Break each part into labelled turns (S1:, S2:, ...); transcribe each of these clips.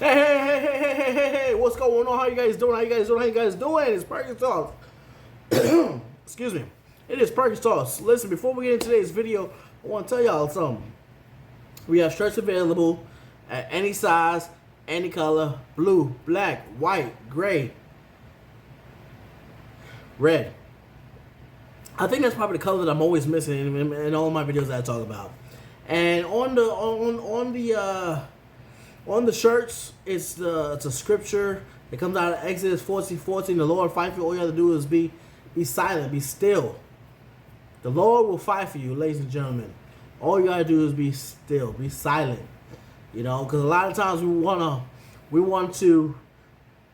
S1: Hey, what's going on? How you guys doing? It's Perkins Talks. Excuse me. It is Perkins Talks. Listen, before we get into today's video, I want to tell y'all something. We have shirts available at any size, any color: blue, black, white, gray, red. I think that's probably the color that I'm always missing in all my videos that I talk about. And on the shirts, it's a scripture. It comes out of Exodus 14:14. The Lord fight for you. All you have to do is be silent, be still. The Lord will fight for you, ladies and gentlemen. All you gotta do is be still, be silent. You know, because a lot of times we want to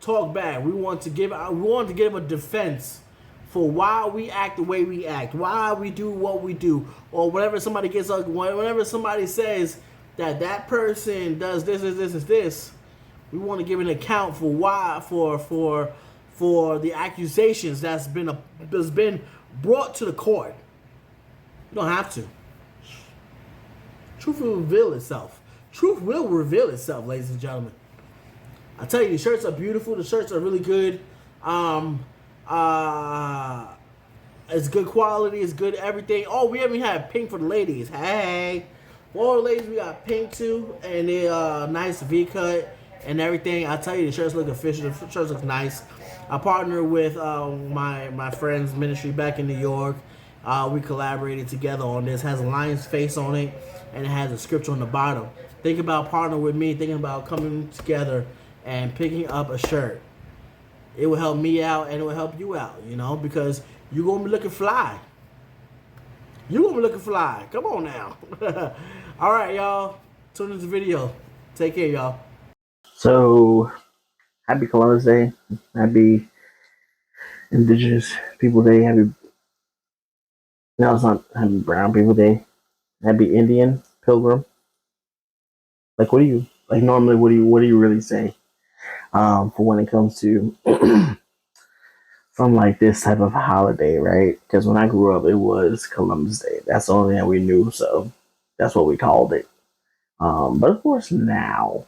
S1: talk back. We want to give a defense for why we act the way we act, why we do what we do, or whenever somebody whenever somebody says that person does this, we want to give an account for why for the accusations that's been brought to the court. You don't have to. Truth will reveal itself. Truth will reveal itself, ladies and gentlemen. I tell you, the shirts are beautiful. The shirts are really good. It's good quality. It's good everything. Oh, we haven't had pink for the ladies. Hey, for all the ladies, we got pink too, and they nice V cut and everything. I tell you, the shirts look official. The shirts look nice. I partnered with my friend's ministry back in New York. We collaborated together on this. It has a lion's face on it, and it has a scripture on the bottom. Think about partnering with me. Thinking about coming together and picking up a shirt. It will help me out, and it will help you out. You know, because you're gonna be looking fly. You're gonna be looking fly. Come on now. All right, y'all. Tune into the video. Take care, y'all.
S2: So, happy Columbus Day. Happy Indigenous People Day. No, it's not Happy Brown People Day. Happy Indian Pilgrim. Like, normally, what do you really say? For when it comes to something like this type of holiday, right? Because when I grew up, it was Columbus Day. That's the only thing we knew, so that's what we called it. But of course, now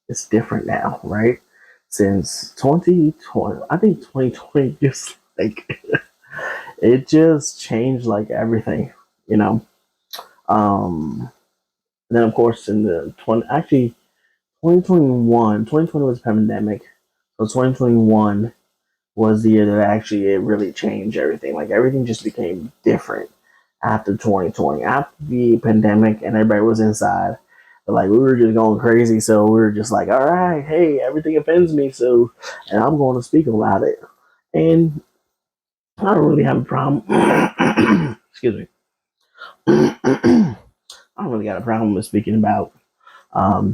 S2: it's different now, right? Since 2020, I think 2020 just like it just changed like everything, you know. Then of course in the 2020 was a pandemic, so 2021 was the year that actually it really changed everything. Like everything just became different after 2020, after the pandemic, and everybody was inside. But like we were just going crazy, so we were just like, all right, hey, everything offends me, so and I'm going to speak about it. And I don't really have a problem. Excuse me. I don't really got a problem with speaking about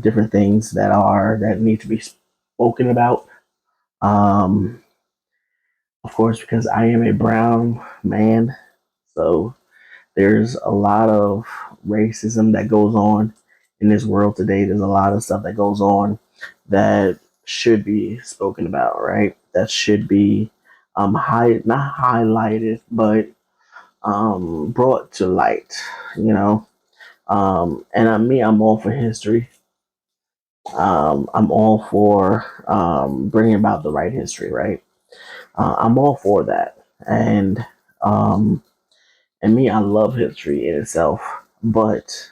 S2: different things that need to be spoken about. Um, of course, because I am a brown man, so there's a lot of racism that goes on in this world today. There's a lot of stuff that goes on that should be spoken about, right? That should be not highlighted, but brought to light, you know. I'm all for history. I'm all for bringing about the right history, right? I'm all for that, um, I love history in itself, but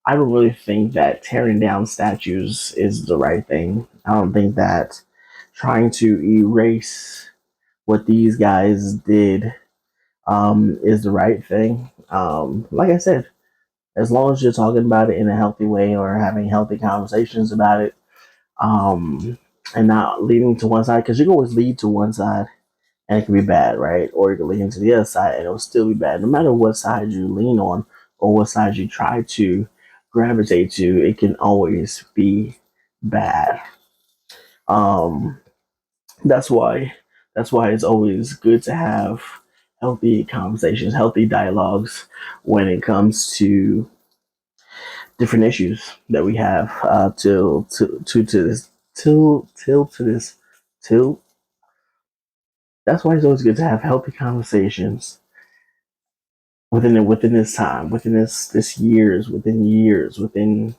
S2: I don't really think that tearing down statues is the right thing. I don't think that trying to erase what these guys did is the right thing. Like I said, as long as you're talking about it in a healthy way or having healthy conversations about it, um, and not leaning to one side, because you can always lead to one side and it can be bad, right? Or you can lean to the other side and it'll still be bad. No matter what side you lean on or what side you try to gravitate to, it can always be bad. Um, that's why it's always good to have healthy conversations, healthy dialogues when it comes to different issues that we have till that's why it's always good to have healthy conversations within this time, within this years, within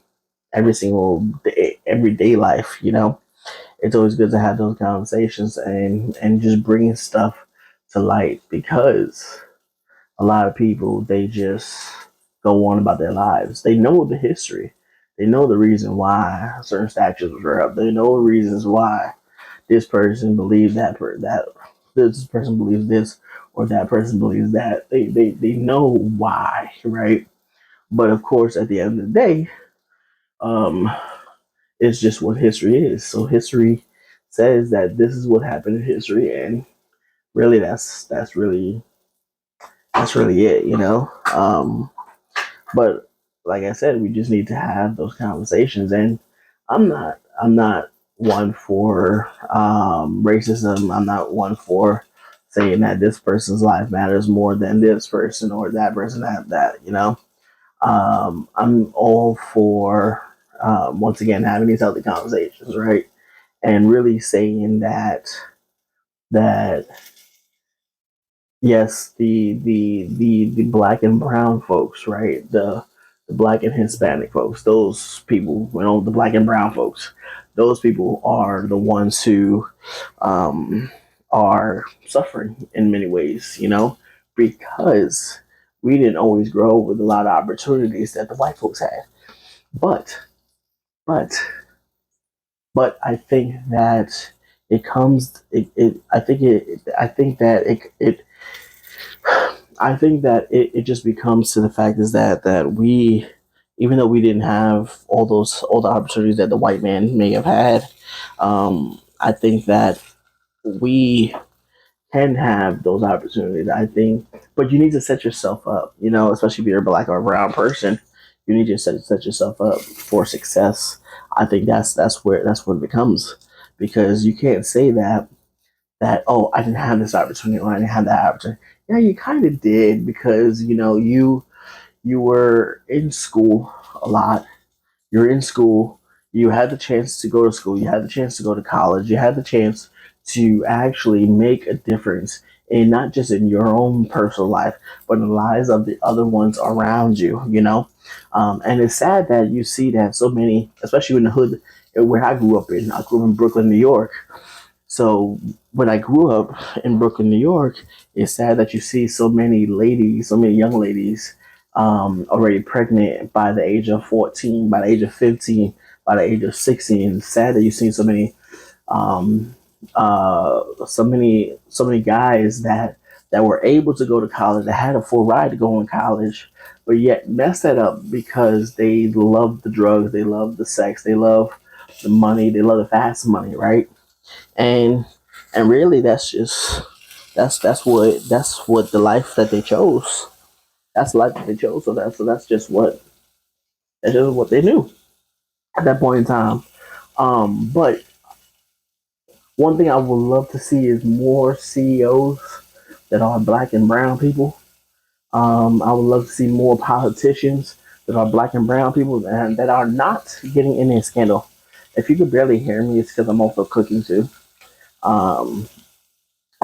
S2: every single day, everyday life. It's always good to have those conversations and just bringing stuff to light, because a lot of people, they just go on about their lives. They know the history. They know the reason why certain statues were up. They know the reasons why this person believes that this person believes this, or that person believes that. They know why, right? But of course, at the end of the day, um, it's just what history is. So history says that this is what happened in history, and really, that's really it. But like I said, we just need to have those conversations. And I'm not one for racism. I'm not one for saying that this person's life matters more than this person, or that person that. I'm all for once again having these healthy conversations, right? And really saying that yes, the black and brown folks, right? The black and Hispanic folks, those people, the black and brown folks, those people are the ones who um, are suffering in many ways, because we didn't always grow up with a lot of opportunities that the white folks had. But, but, but I think that it comes, I think that it just becomes to the fact is that we, even though we didn't have all the opportunities that the white man may have had, I think that we can have those opportunities. I think, but you need to set yourself up. Especially if you're a black or a brown person, you need to set yourself up for success. I think that's what it becomes, because you can't say that, oh, I didn't have this opportunity, or I didn't have that opportunity. Yeah, you kind of did, because you were in school a lot. You're in school. You had the chance to go to school. You had the chance to go to college. You had the chance to actually make a difference, in not just in your own personal life, but in the lives of the other ones around you. And it's sad that you see that so many, especially in the hood where I grew up in. I grew up in Brooklyn, New York. So when I grew up in Brooklyn, New York, it's sad that you see so many ladies, so many young ladies, already pregnant by the age of 14, by the age of 15, by the age of 16. It's sad that you've seen um, so many guys that were able to go to college, that had a full ride to go in college, but yet messed that up because they love the drugs, they love the sex, they love the money, they love the fast money, right? and and really that's what the life that they chose. That's the life that they chose. So that's just what they knew at that point in time. But one thing I would love to see is more CEOs that are black and brown people. I would love to see more politicians that are black and brown people, and that are not getting in a scandal. If you could barely hear me, it's because I'm also cooking too. Um,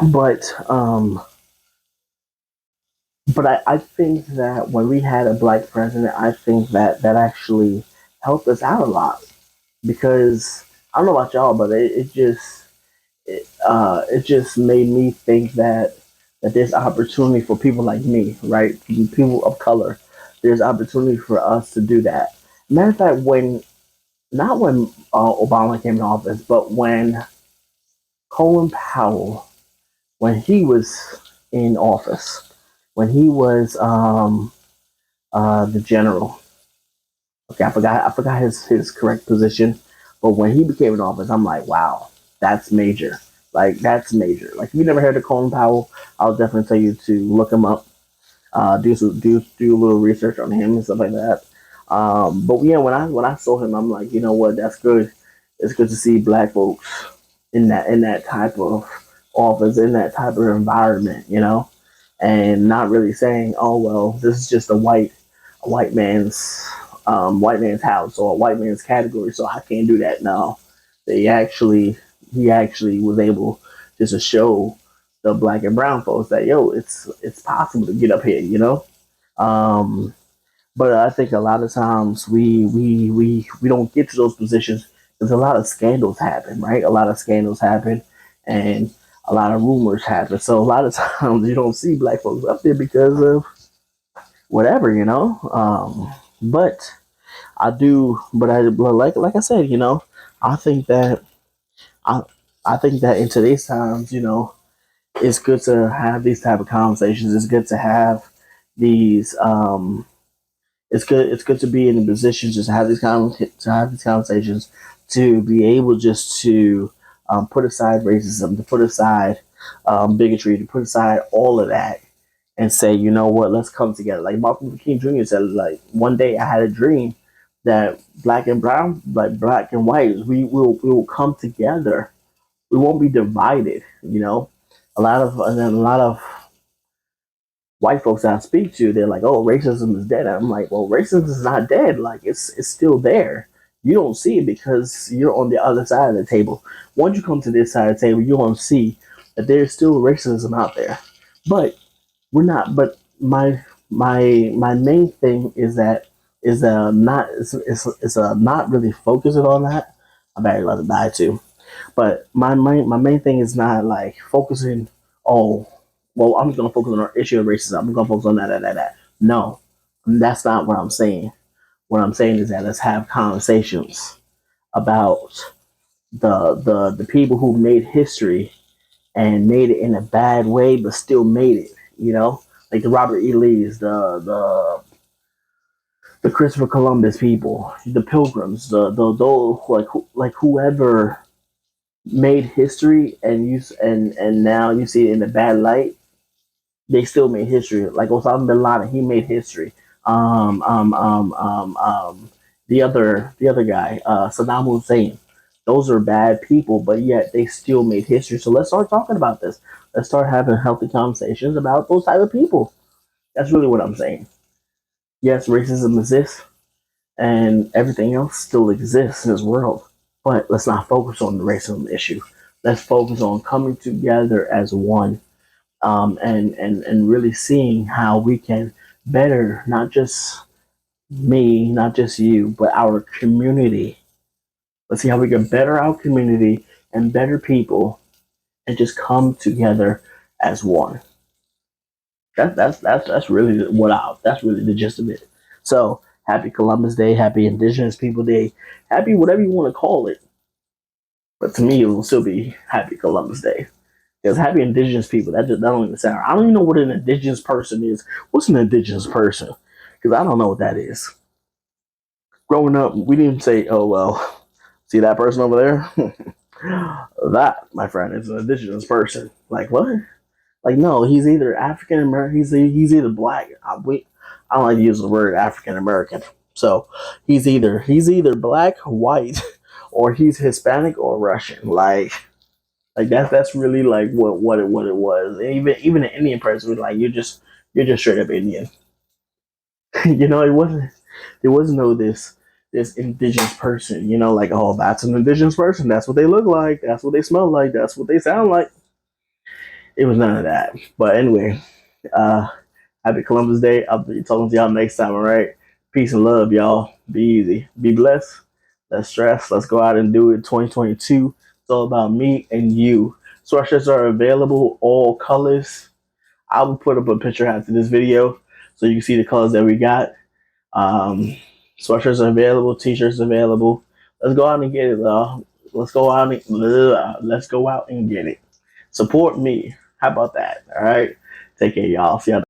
S2: but um, but I think that when we had a black president, I think that actually helped us out a lot, because I don't know about y'all, but it just made me think that there's opportunity for people like me, right? People of color. There's opportunity for us to do that. Matter of fact, not when Obama came in office, but when Colin Powell, when he was in office, when he was the general. Okay, I forgot his correct position, but when he became in office, I'm like, wow, that's major. Like, that's major. Like, if you never heard of Colin Powell, I'll definitely tell you to look him up. Do a little research on him and stuff like that. But yeah, when I saw him, I'm like, you know what? That's good. It's good to see black folks in that type of office, in that type of environment, and not really saying, oh well, this is just a white man's house, or a white man's category, so I can't do that. No, they actually he actually was able just to show the black and brown folks that, yo, it's possible to get up here. Um, but I think a lot of times we don't get to those positions Because a lot of scandals happen, right? A lot of scandals happen, and a lot of rumors happen. So a lot of times you don't see black folks up there because of whatever, but I do, but like I said, I think that I I think that in today's times, it's good to have these type of conversations. It's good to have these. It's good. It's good to be in a position just to have to have these conversations, to be able just to put aside racism, to put aside bigotry, to put aside all of that, and say, you know what, let's come together. Like Martin Luther King Jr. said, like one day I had a dream that black and brown, like black and white, we will come together. We won't be divided. A lot of white folks that I speak to, they're like, "Oh, racism is dead." I'm like, "Well, racism is not dead. Like, it's still there. You don't see it because you're on the other side of the table. Once you come to this side of the table, you're gonna see that there's still racism out there. But we're not. But my main thing is not is not really focusing on that. I better let it die too. But my main thing is not like focusing. Oh, well, I'm just gonna focus on our issue of racism. I'm gonna focus on that. No, that's not what I'm saying. What I'm saying is that let's have conversations about the people who made history and made it in a bad way, but still made it. Like the Robert E. Lee's, the Christopher Columbus people, the Pilgrims, the those like whoever made history, and now you see it in a bad light. They still made history. Like Osama bin Laden, he made history. Um, um, um, um, um, the other guy, Saddam Hussein. Those are bad people, but yet they still made history. So let's start talking about this. Let's start having healthy conversations about those type of people. That's really what I'm saying. Yes, racism exists, and everything else still exists in this world. But let's not focus on the racism issue. Let's focus on coming together as one, and really seeing how we can better not just me, not just you, but our community. Let's see how we can better our community and better people, and just come together as one. That's really that's really the gist of it. So happy Columbus Day, happy Indigenous People Day, happy whatever you want to call it. But to me, it will still be happy Columbus Day. Because happy Indigenous people, that don't even sound. I don't even know what an Indigenous person is. What's an Indigenous person? Because I don't know what that is. Growing up, we didn't say, "Oh well, see that person over there? That, my friend, is an Indigenous person." Like what? Like no, he's either African American. He's either black. I don't like to use the word African American. So he's either black, white, or he's Hispanic or Russian. Like that's really like what it was. And even an Indian person was like you're just straight up Indian. It wasn't there was no this indigenous person. Like oh that's an indigenous person. That's what they look like. That's what they smell like. That's what they sound like. It was none of that. But anyway, uh, happy Columbus Day. I'll be talking to y'all next time. All right. Peace and love, y'all. Be easy. Be blessed. Let's stress. Let's go out and do it. 2022. It's all about me and you. Sweatshirts are available, all colors. I will put up a picture after this video so you can see the colors that we got. Um, Sweatshirts are available, t-shirts available. Let's go out and get it, y'all. Let's go out and get it. Support me. How about that? All right. Take care, y'all. See y'all.